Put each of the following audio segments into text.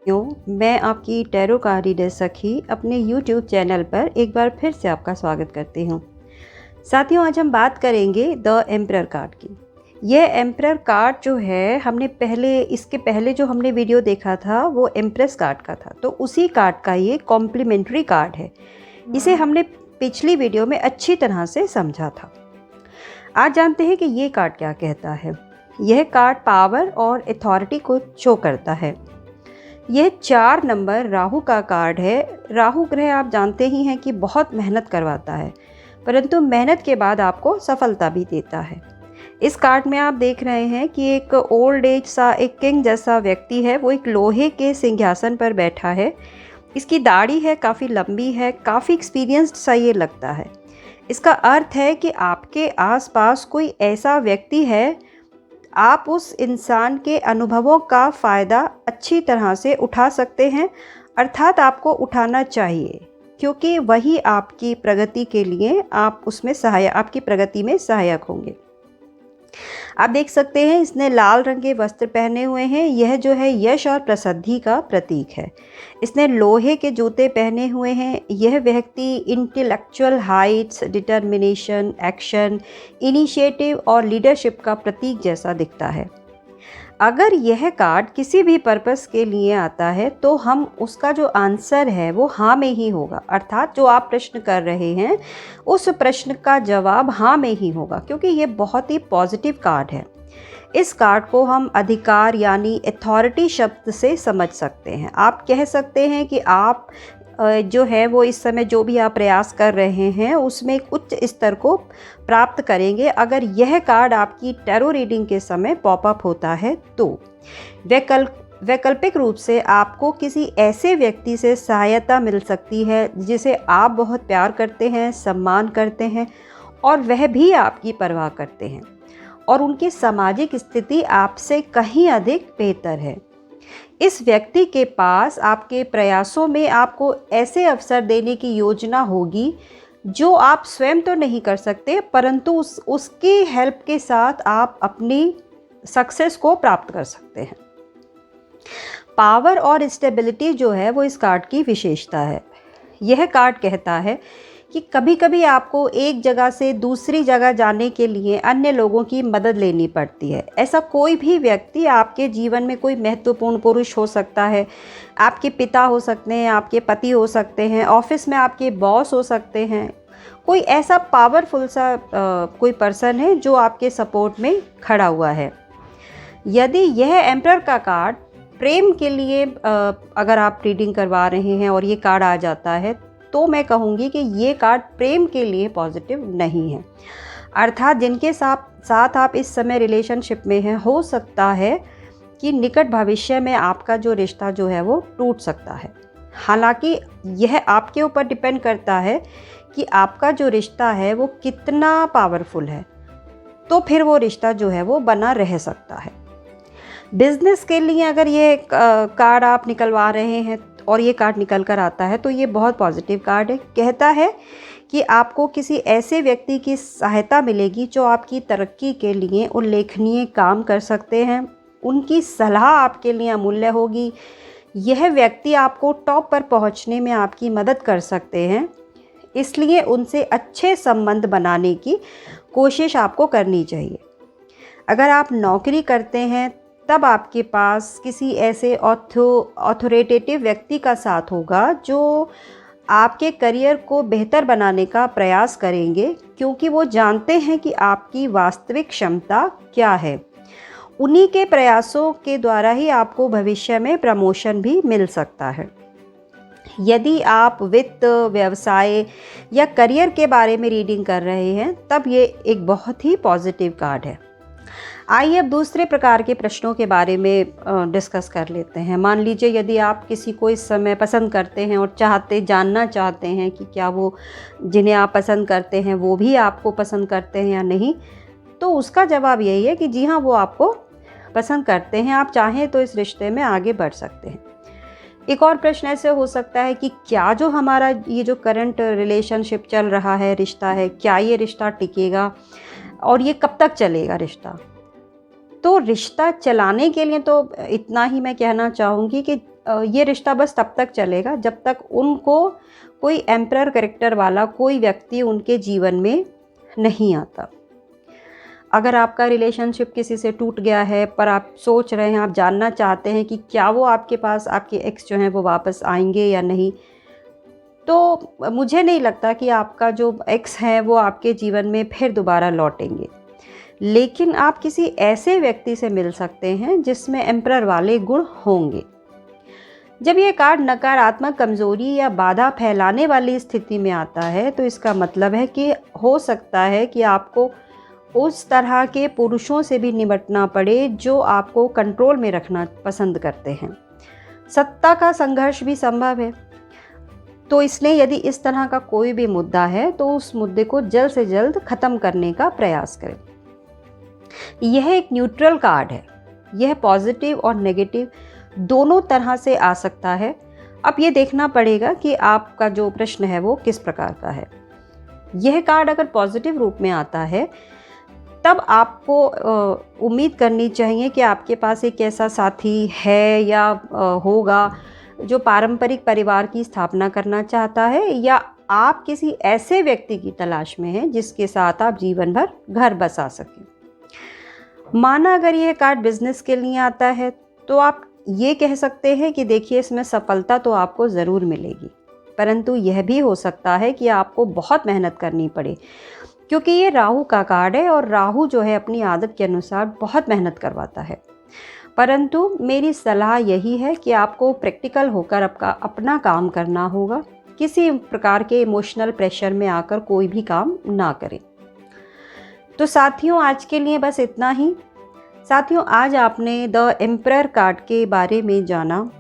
मैं आपकी tarot card reader सखी अपने यूट्यूब चैनल पर एक बार फिर से आपका स्वागत करती हूँ। साथियों, आज हम बात करेंगे द एम्परर कार्ड की। यह एम्परर कार्ड जो है, इसके पहले जो हमने वीडियो देखा था वो एम्प्रेस कार्ड का था, तो उसी कार्ड का ये कॉम्प्लीमेंट्री कार्ड है। इसे हमने पिछली वीडियो में अच्छी तरह से समझा था। आज जानते हैं कि ये कार्ड क्या कहता है। यह कार्ड पावर और अथॉरिटी को शो करता है। यह 4 नंबर राहु का कार्ड है। राहु ग्रह आप जानते ही हैं कि बहुत मेहनत करवाता है, परंतु मेहनत के बाद आपको सफलता भी देता है। इस कार्ड में आप देख रहे हैं कि एक ओल्ड एज सा, एक किंग जैसा व्यक्ति है। वो एक लोहे के सिंहासन पर बैठा है। इसकी दाढ़ी है, काफ़ी लंबी है, काफ़ी एक्सपीरियंस्ड सा ये लगता है। इसका अर्थ है कि आपके आसपास कोई ऐसा व्यक्ति है, आप उस इंसान के अनुभवों का फ़ायदा अच्छी तरह से उठा सकते हैं, अर्थात आपको उठाना चाहिए, क्योंकि वही आपकी प्रगति के लिए आपकी प्रगति में सहायक होंगे। आप देख सकते हैं इसने लाल रंग के वस्त्र पहने हुए हैं। यह जो है यश और प्रसिद्धि का प्रतीक है। इसने लोहे के जूते पहने हुए हैं। यह व्यक्ति intellectual Heights, determination, action, initiative और लीडरशिप का प्रतीक जैसा दिखता है। अगर यह कार्ड किसी भी पर्पस के लिए आता है तो हम उसका जो आंसर है वो हाँ में ही होगा, अर्थात जो आप प्रश्न कर रहे हैं उस प्रश्न का जवाब हाँ में ही होगा, क्योंकि ये बहुत ही पॉजिटिव कार्ड है। इस कार्ड को हम अधिकार यानी अथॉरिटी शब्द से समझ सकते हैं। आप कह सकते हैं कि आप जो है वो इस समय जो भी आप प्रयास कर रहे हैं उसमें एक उच्च स्तर को प्राप्त करेंगे, अगर यह कार्ड आपकी टैरो रीडिंग के समय पॉपअप होता है तो। वैकल्पिक रूप से आपको किसी ऐसे व्यक्ति से सहायता मिल सकती है जिसे आप बहुत प्यार करते हैं, सम्मान करते हैं और वह भी आपकी परवाह करते हैं और उनकी सामाजिक स्थिति आपसे कहीं अधिक बेहतर है। इस व्यक्ति के पास आपके प्रयासों में आपको ऐसे अवसर देने की योजना होगी जो आप स्वयं तो नहीं कर सकते, परंतु उसकी हेल्प के साथ आप अपनी सक्सेस को प्राप्त कर सकते हैं। पावर और स्टेबिलिटी जो है वो इस कार्ड की विशेषता है। यह कार्ड कहता है कि कभी कभी आपको एक जगह से दूसरी जगह जाने के लिए अन्य लोगों की मदद लेनी पड़ती है। ऐसा कोई भी व्यक्ति आपके जीवन में कोई महत्वपूर्ण पुरुष हो सकता है, आपके पिता हो सकते हैं, आपके पति हो सकते हैं, ऑफिस में आपके बॉस हो सकते हैं। कोई ऐसा पावरफुल सा कोई पर्सन है जो आपके सपोर्ट में खड़ा हुआ है। यदि यह एम्परर का कार्ड प्रेम के लिए अगर आप रीडिंग करवा रहे हैं और ये कार्ड आ जाता है तो मैं कहूँगी कि ये कार्ड प्रेम के लिए पॉजिटिव नहीं है। अर्थात जिनके साथ आप इस समय रिलेशनशिप में हैं, हो सकता है कि निकट भविष्य में आपका जो रिश्ता जो है वो टूट सकता है। हालांकि यह आपके ऊपर डिपेंड करता है कि आपका जो रिश्ता है वो कितना पावरफुल है, तो फिर वो रिश्ता जो है वो बना रह सकता है। बिजनेस के लिए अगर ये कार्ड आप निकलवा रहे हैं और ये कार्ड निकल कर आता है तो ये बहुत पॉजिटिव कार्ड है। कहता है कि आपको किसी ऐसे व्यक्ति की सहायता मिलेगी जो आपकी तरक्की के लिए उल्लेखनीय काम कर सकते हैं। उनकी सलाह आपके लिए अमूल्य होगी। यह व्यक्ति आपको टॉप पर पहुंचने में आपकी मदद कर सकते हैं, इसलिए उनसे अच्छे संबंध बनाने की कोशिश आपको करनी चाहिए। अगर आप नौकरी करते हैं तब आपके पास किसी ऐसे ऑथोरिटेटिव व्यक्ति का साथ होगा जो आपके करियर को बेहतर बनाने का प्रयास करेंगे, क्योंकि वो जानते हैं कि आपकी वास्तविक क्षमता क्या है। उन्हीं के प्रयासों के द्वारा ही आपको भविष्य में प्रमोशन भी मिल सकता है। यदि आप वित्त, व्यवसाय या करियर के बारे में रीडिंग कर रहे हैं तब ये एक बहुत ही पॉजिटिव कार्ड है। आइए अब दूसरे प्रकार के प्रश्नों के बारे में डिस्कस कर लेते हैं। मान लीजिए यदि आप किसी को इस समय पसंद करते हैं और जानना चाहते हैं कि क्या वो जिन्हें आप पसंद करते हैं वो भी आपको पसंद करते हैं या नहीं, तो उसका जवाब यही है कि जी हाँ, वो आपको पसंद करते हैं। आप चाहें तो इस रिश्ते में आगे बढ़ सकते हैं। एक और प्रश्न ऐसे हो सकता है कि क्या जो हमारा ये जो करंट रिलेशनशिप चल रहा है, रिश्ता है, क्या ये रिश्ता टिकेगा और ये कब तक चलेगा रिश्ता। तो रिश्ता चलाने के लिए तो इतना ही मैं कहना चाहूँगी कि ये रिश्ता बस तब तक चलेगा जब तक उनको कोई एम्परर कैरेक्टर वाला कोई व्यक्ति उनके जीवन में नहीं आता। अगर आपका रिलेशनशिप किसी से टूट गया है पर आप सोच रहे हैं, आप जानना चाहते हैं कि क्या वो आपके पास, आपके एक्स जो हैं वो वापस आएंगे या नहीं, तो मुझे नहीं लगता कि आपका जो एक्स है वो आपके जीवन में फिर दोबारा लौटेंगे। लेकिन आप किसी ऐसे व्यक्ति से मिल सकते हैं जिसमें एम्परर वाले गुण होंगे। जब ये कार्ड नकारात्मक, कमज़ोरी या बाधा फैलाने वाली स्थिति में आता है तो इसका मतलब है कि हो सकता है कि आपको उस तरह के पुरुषों से भी निपटना पड़े जो आपको कंट्रोल में रखना पसंद करते हैं। सत्ता का संघर्ष भी संभव है। तो इसलिए यदि इस तरह का कोई भी मुद्दा है तो उस मुद्दे को जल्द से जल्द ख़त्म करने का प्रयास करें। यह एक न्यूट्रल कार्ड है। यह पॉजिटिव और नेगेटिव दोनों तरह से आ सकता है। अब ये देखना पड़ेगा कि आपका जो प्रश्न है वो किस प्रकार का है। यह कार्ड अगर पॉजिटिव रूप में आता है तब आपको उम्मीद करनी चाहिए कि आपके पास एक ऐसा साथी है या होगा जो पारंपरिक परिवार की स्थापना करना चाहता है, या आप किसी ऐसे व्यक्ति की तलाश में हैं जिसके साथ आप जीवन भर घर बसा सकें। माना अगर यह कार्ड बिजनेस के लिए आता है तो आप ये कह सकते हैं कि देखिए इसमें सफलता तो आपको ज़रूर मिलेगी, परंतु यह भी हो सकता है कि आपको बहुत मेहनत करनी पड़े, क्योंकि ये राहु का कार्ड है और राहु जो है अपनी आदत के अनुसार बहुत मेहनत करवाता है। परंतु मेरी सलाह यही है कि आपको प्रैक्टिकल होकर अपना काम करना होगा। किसी प्रकार के इमोशनल प्रेशर में आकर कोई भी काम ना करें। तो साथियों, आज के लिए बस इतना ही। साथियों, आज आपने द एम्परर कार्ड के बारे में जाना।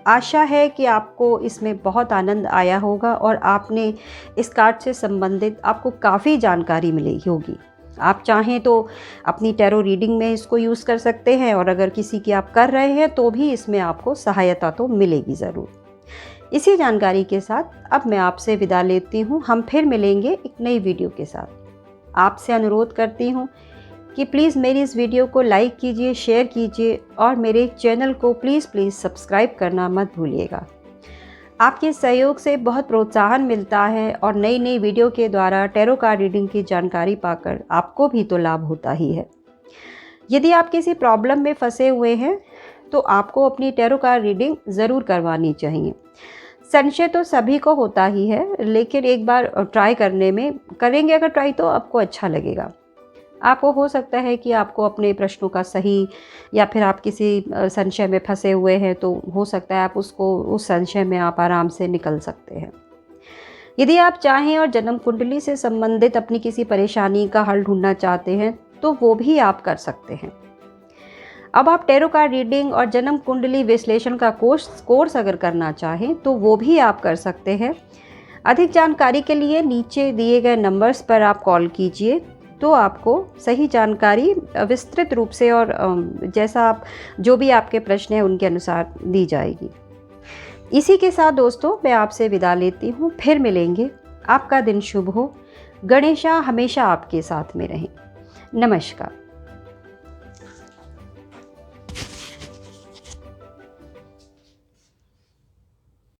आशा है कि आपको इसमें बहुत आनंद आया होगा और आपने इस कार्ड से संबंधित आपको काफ़ी जानकारी मिली होगी। आप चाहें तो अपनी टैरो रीडिंग में इसको यूज़ कर सकते हैं, और अगर किसी की आप कर रहे हैं तो भी इसमें आपको सहायता तो मिलेगी ज़रूर। इसी जानकारी के साथ अब मैं आपसे विदा लेती हूँ। हम फिर मिलेंगे एक नई वीडियो के साथ। आपसे अनुरोध करती हूँ कि प्लीज़ मेरी इस वीडियो को लाइक कीजिए, शेयर कीजिए और मेरे चैनल को प्लीज़ सब्सक्राइब करना मत भूलिएगा। आपके सहयोग से बहुत प्रोत्साहन मिलता है और नई नई वीडियो के द्वारा टैरो कार्ड रीडिंग की जानकारी पाकर आपको भी तो लाभ होता ही है। यदि आप किसी प्रॉब्लम में फंसे हुए हैं तो आपको अपनी टैरो कार्ड रीडिंग ज़रूर करवानी चाहिए। संशय तो सभी को होता ही है, लेकिन एक बार ट्राई करेंगे अगर ट्राई तो आपको अच्छा लगेगा। आपको हो सकता है कि आपको अपने प्रश्नों का सही, या फिर आप किसी संशय में फंसे हुए हैं तो हो सकता है आप उस संशय में आप आराम से निकल सकते हैं। यदि आप चाहें और जन्म कुंडली से संबंधित अपनी किसी परेशानी का हल ढूंढना चाहते हैं तो वो भी आप कर सकते हैं। अब आप टैरो कार्ड रीडिंग और जन्म कुंडली विश्लेषण का कोर्स अगर करना चाहें तो वो भी आप कर सकते हैं। अधिक जानकारी के लिए नीचे दिए गए नंबर्स पर आप कॉल कीजिए, तो आपको सही जानकारी विस्तृत रूप से और जैसा आप जो भी आपके प्रश्न हैं उनके अनुसार दी जाएगी। इसी के साथ दोस्तों मैं आपसे विदा लेती हूँ। फिर मिलेंगे। आपका दिन शुभ हो। गणेशा हमेशा आपके साथ में रहें। नमस्कार।